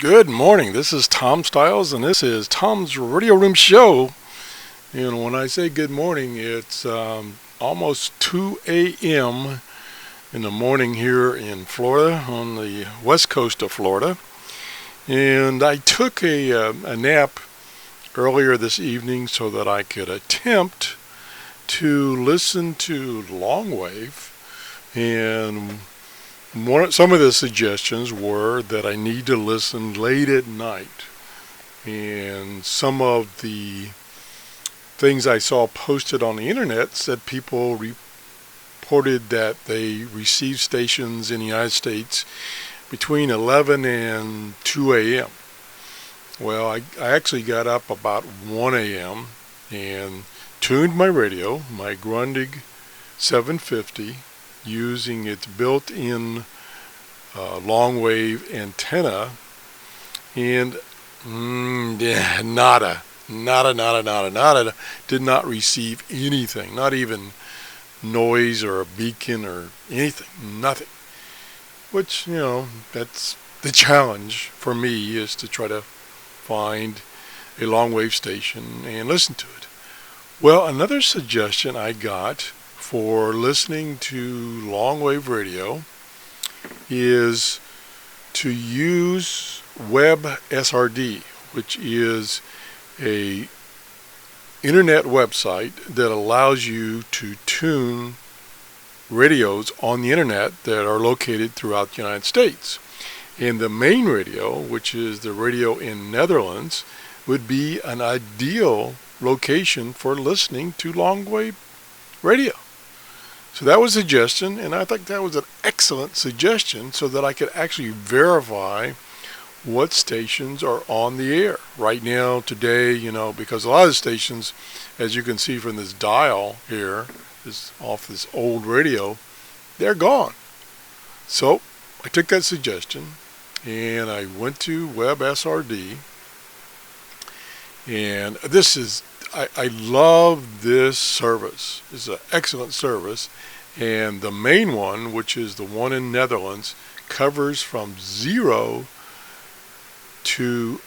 Good morning. This is Tom Stiles, and this is Tom's Radio Room Show. And when I say good morning, it's almost 2 a.m. in the morning here in Florida, on the west coast of Florida. And I took a nap earlier this evening so that I could attempt to listen to Longwave. And some of the suggestions were that I need to listen late at night. And some of the things I saw posted on the internet said people reported that they received stations in the United States between 11 and 2 a.m. Well, I actually got up about 1 a.m. and tuned my radio, my Grundig 750, using its built-in Longwave antenna, and nada, did not receive anything, not even noise or a beacon or anything, nothing. Which, that's the challenge for me, is to try to find a Longwave station and listen to it. Well, another suggestion I got for listening to Longwave radio is to use Web SRD, which is a internet website that allows you to tune radios on the internet that are located throughout the United States. And the main radio, which is the radio in Netherlands, would be an ideal location for listening to Longwave radio. So that was a suggestion, and I think that was an excellent suggestion so that I could actually verify what stations are on the air. Right now, today, because a lot of the stations, as you can see from this dial here, off this old radio, they're gone. So I took that suggestion and I went to WebSRD, and I love this service. It's an excellent service, and the main one, which is the one in Netherlands, covers from 0 to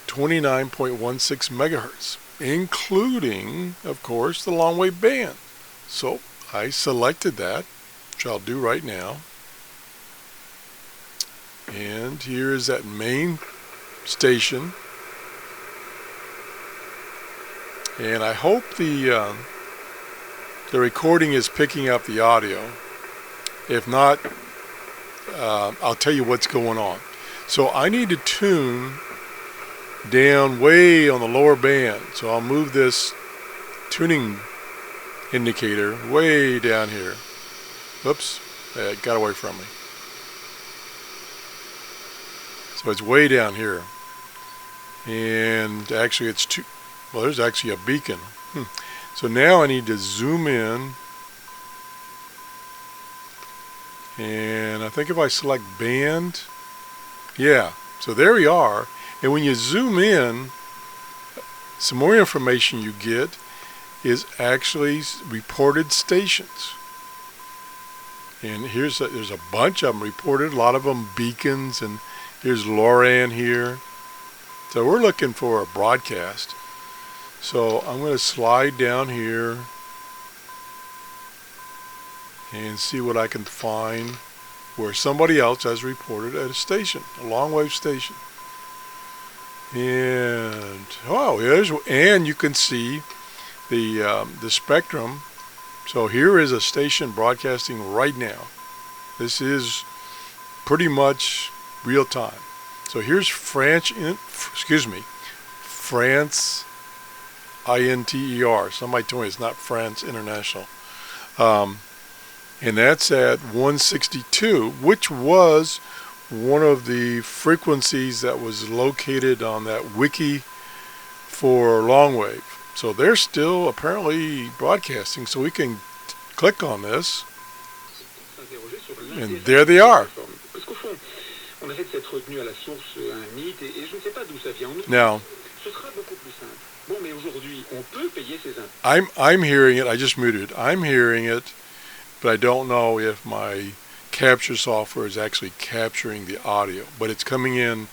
29.16 megahertz, including, of course, the Longwave band. So I selected that, which I'll do right now. And here is that main station. And I hope the recording is picking up the audio. If not, I'll tell you what's going on. So I need to tune down way on the lower band. So I'll move this tuning indicator way down here. Oops, it got away from me. So it's way down here. And actually it's well, there's actually a beacon. So now I need to zoom in. And I think if I select band, yeah, so there we are. And when you zoom in, some more information you get is actually reported stations. And there's a bunch of them reported, a lot of them beacons, and here's Loran here. So we're looking for a broadcast. So I'm going to slide down here and see what I can find where somebody else has reported at a station, a Longwave station. And and you can see the spectrum. So here is a station broadcasting right now. This is pretty much real time. So here's France INTER. Somebody told me it's not France International. And that's at 162, which was one of the frequencies that was located on that wiki for Longwave. So they're still apparently broadcasting, so we can click on this, and there they are. Now, I'm hearing it. I just muted. I'm hearing it, but I don't know if my capture software is actually capturing the audio. But it's coming in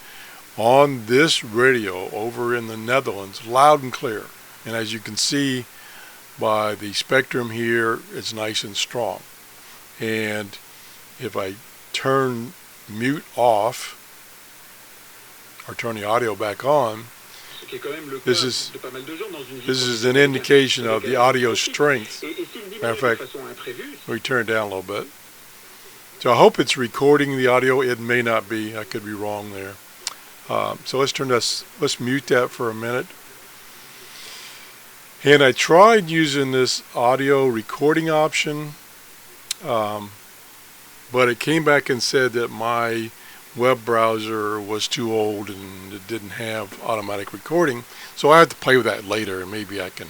on this radio over in the Netherlands, loud and clear. And as you can see by the spectrum here, it's nice and strong. And if I turn mute off or turn the audio back on, this is an indication of the audio strength. Matter of fact, we turn it down a little bit. So I hope it's recording the audio. It may not be. I could be wrong there. So let's mute that for a minute. And I tried using this audio recording option, but it came back and said that my web browser was too old and it didn't have automatic recording. So I have to play with that later and maybe I can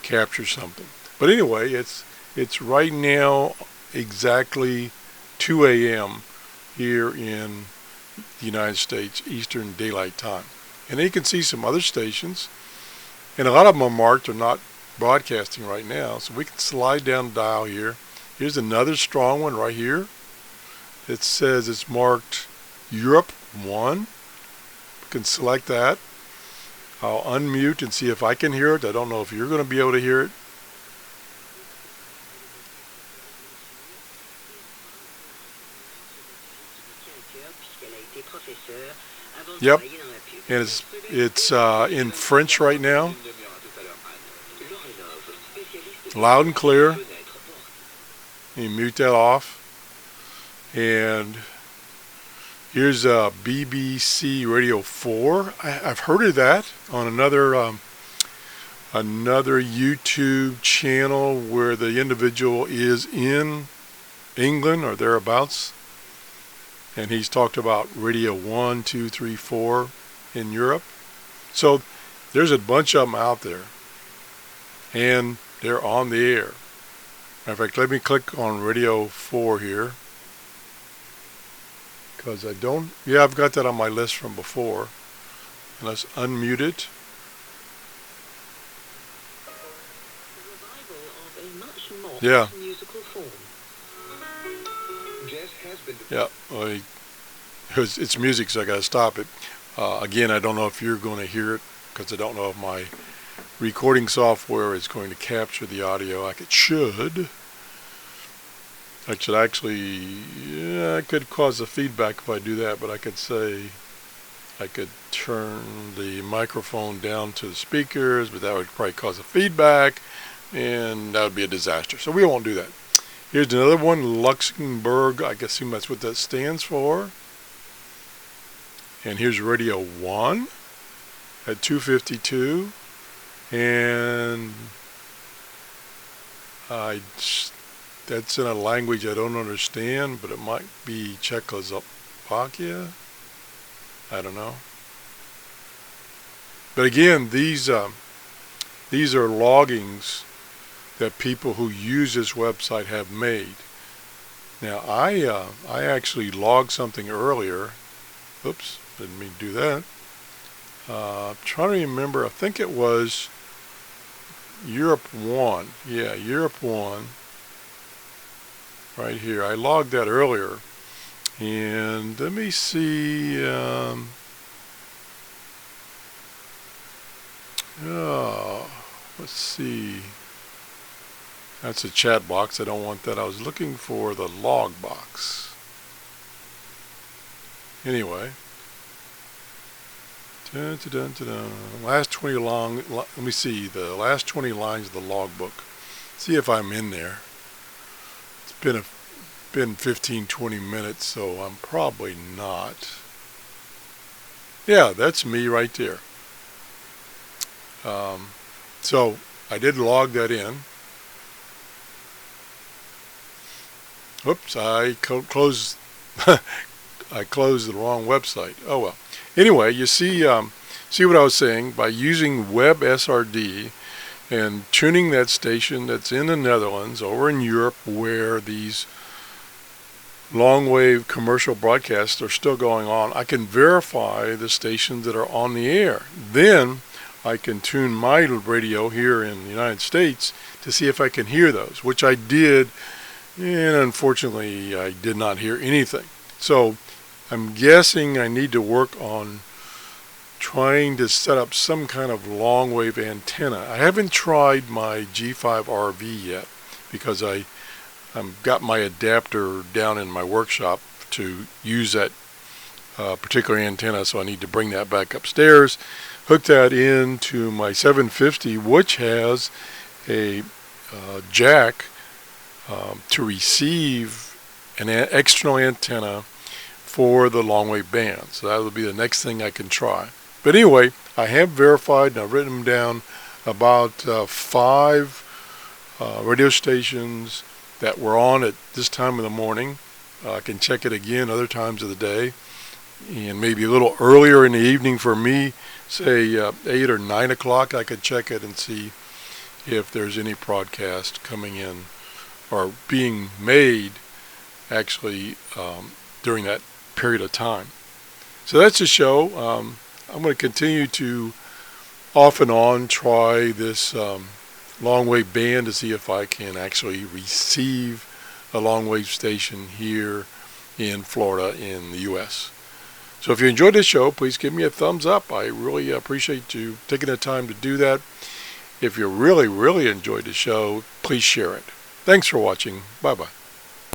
capture something. But anyway, it's right now exactly 2 a.m. here in the United States Eastern Daylight Time. And then you can see some other stations, and a lot of them are marked are not broadcasting right now. So we can slide down the dial here. Here's another strong one right here. It says it's marked Europe 1. We can select that. I'll unmute and see if I can hear it. I don't know if you're going to be able to hear it. Yep, and it's in French right now. Loud and clear. You mute that off. And here's BBC Radio 4. I've heard of that on another YouTube channel where the individual is in England or thereabouts. And he's talked about Radio 1, 2, 3, 4 in Europe. So there's a bunch of them out there. And they're on the air. Matter of fact, let me click on Radio 4 here. Because I've got that on my list from before. And let's unmute it. Yeah. Yeah, it's music, so I got to stop it. Again, I don't know if you're going to hear it because I don't know if my recording software is going to capture the audio like it should. I should actually, it could cause a feedback if I do that, but I could say I could turn the microphone down to the speakers, but that would probably cause a feedback, and that would be a disaster. So we won't do that. Here's another one, Luxembourg. I assume that's what that stands for. And here's Radio 1 at 252. And that's in a language I don't understand, but it might be Czechoslovakia. I don't know. But again, these are loggings that people who use this website have made. Now I actually logged something earlier. Oops, didn't mean to do that. I'm trying to remember, I think it was Europe 1. Yeah, Europe 1. Right here. I logged that earlier. And let me see. Let's see. That's a chat box. I don't want that. I was looking for the log box. Anyway. Dun, dun, dun, dun, dun. Last 20 let me see. The last 20 lines of the logbook. See if I'm in there. It's been 15-20 minutes, so I'm probably not. Yeah, that's me right there. So I did log that in. Oops, I closed I closed the wrong website. Oh well. Anyway, you see what I was saying. By using Web SRD and tuning that station that's in the Netherlands, over in Europe, where these long-wave commercial broadcasts are still going on, I can verify the stations that are on the air. Then I can tune my radio here in the United States to see if I can hear those, which I did. And unfortunately, I did not hear anything. So I'm guessing I need to work on trying to set up some kind of Longwave antenna. I haven't tried my G5RV yet because I've got my adapter down in my workshop to use that particular antenna, so I need to bring that back upstairs, hook that into my 750, which has a jack to receive an external antenna for the Longwave band. So that will be the next thing I can try. But anyway, I have verified and I've written them down about 5 radio stations that were on at this time of the morning. I can check it again other times of the day, and maybe a little earlier in the evening for me, say 8 or 9 o'clock, I could check it and see if there's any broadcast coming in or being made actually during that period of time. So that's the show. I'm going to continue to off and on try this Longwave band to see if I can actually receive a Longwave station here in Florida in the US. So if you enjoyed this show, please give me a thumbs up. I really appreciate you taking the time to do that. If you really enjoyed the show, please share it. Thanks for watching. Bye-bye.